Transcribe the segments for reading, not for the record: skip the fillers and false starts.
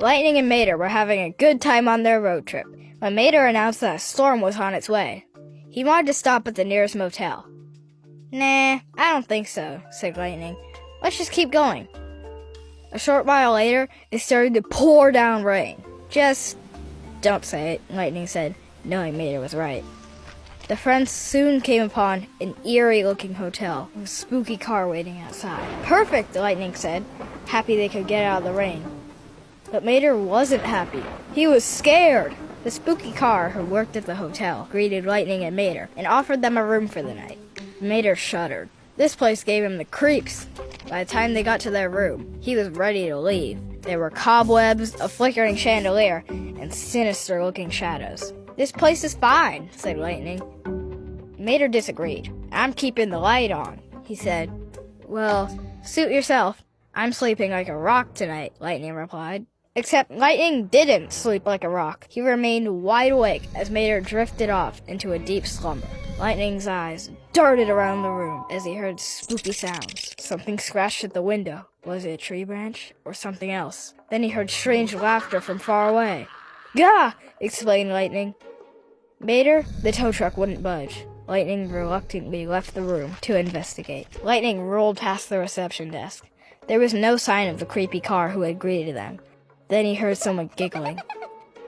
Lightning and Mater were having a good time on their road trip when Mater announced that a storm was on its way. He wanted to stop at the nearest motel. "Nah, I don't think so," said Lightning. "Let's just keep going." A short while later, it started to pour down rain. "Just don't say it," Lightning said, knowing Mater was right. The friends soon came upon an eerie-looking hotel with a spooky car waiting outside. "Perfect," Lightning said, happy they could get out of the rain. But Mater wasn't happy. He was scared. The spooky car who worked at the hotel greeted Lightning and Mater and offered them a room for the night. Mater shuddered. This place gave him the creeps. By the time they got to their room, he was ready to leave. There were cobwebs, a flickering chandelier, and sinister-looking shadows. "This place is fine," said Lightning. Mater disagreed. "I'm keeping the light on," he said. "Well, suit yourself. I'm sleeping like a rock tonight," Lightning replied. Except Lightning didn't sleep like a rock. He remained wide awake as Mater drifted off into a deep slumber. Lightning's eyes darted around the room as he heard spooky sounds. Something scratched at the window. Was it a tree branch or something else? Then he heard strange laughter from far away. "Gah!" explained Lightning. Mater, the tow truck wouldn't budge. Lightning reluctantly left the room to investigate. Lightning rolled past the reception desk. There was no sign of the creepy car who had greeted them. Then he heard someone giggling.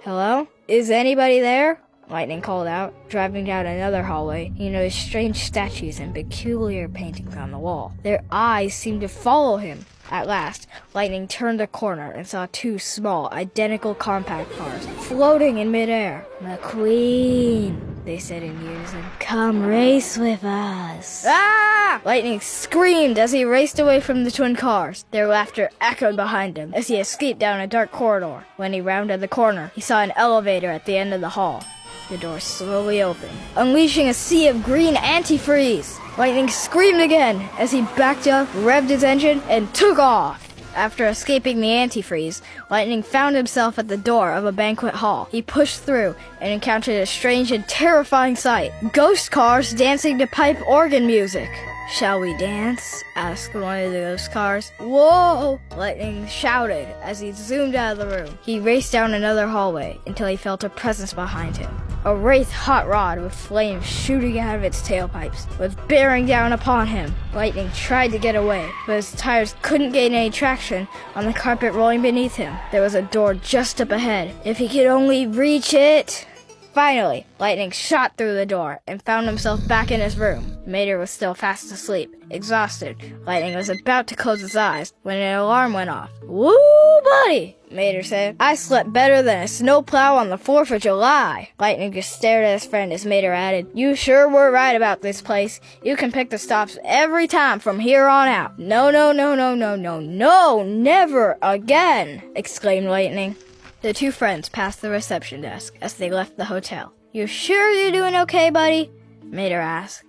"Hello? Is anybody there?" Lightning called out. Driving down another hallway, he noticed strange statues and peculiar paintings on the wall. Their eyes seemed to follow him. At last, Lightning turned a corner and saw two small, identical compact cars floating in midair. "McQueen," they said in unison. "Come race with us." "Ah!" Lightning screamed as he raced away from the twin cars. Their laughter echoed behind him as he escaped down a dark corridor. When he rounded the corner, he saw an elevator at the end of the hall. The door slowly opened, unleashing a sea of green antifreeze. Lightning screamed again as he backed up, revved his engine, and took off. After escaping the antifreeze, Lightning found himself at the door of a banquet hall. He pushed through and encountered a strange and terrifying sight. Ghost cars dancing to pipe organ music. "Shall we dance?" asked one of the ghost cars. "Whoa!" Lightning shouted as he zoomed out of the room. He raced down another hallway until he felt a presence behind him. A wraith hot rod with flames shooting out of its tailpipes was bearing down upon him. Lightning tried to get away, but his tires couldn't gain any traction on the carpet rolling beneath him. There was a door just up ahead. If he could only reach it! Finally, Lightning shot through the door and found himself back in his room. Mater was still fast asleep. Exhausted, Lightning was about to close his eyes when an alarm went off. "Woo, buddy!" Mater said. "I slept better than a snowplow on the 4th of July. Lightning just stared at his friend as Mater added, "You sure were right about this place. You can pick the stops every time from here on out." "No, no, no, no, no, no, no, never again!" exclaimed Lightning. The two friends passed the reception desk as they left the hotel. "You sure you're doing okay, buddy?" Mater asked.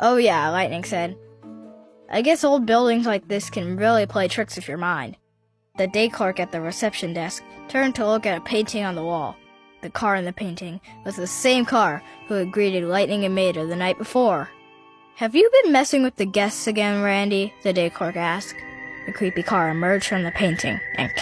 "Oh yeah," Lightning said. "I guess old buildings like this can really play tricks with your mind." The day clerk at the reception desk turned to look at a painting on the wall. The car in the painting was the same car who had greeted Lightning and Mater the night before. "Have you been messing with the guests again, Randy?" the day clerk asked. The creepy car emerged from the painting and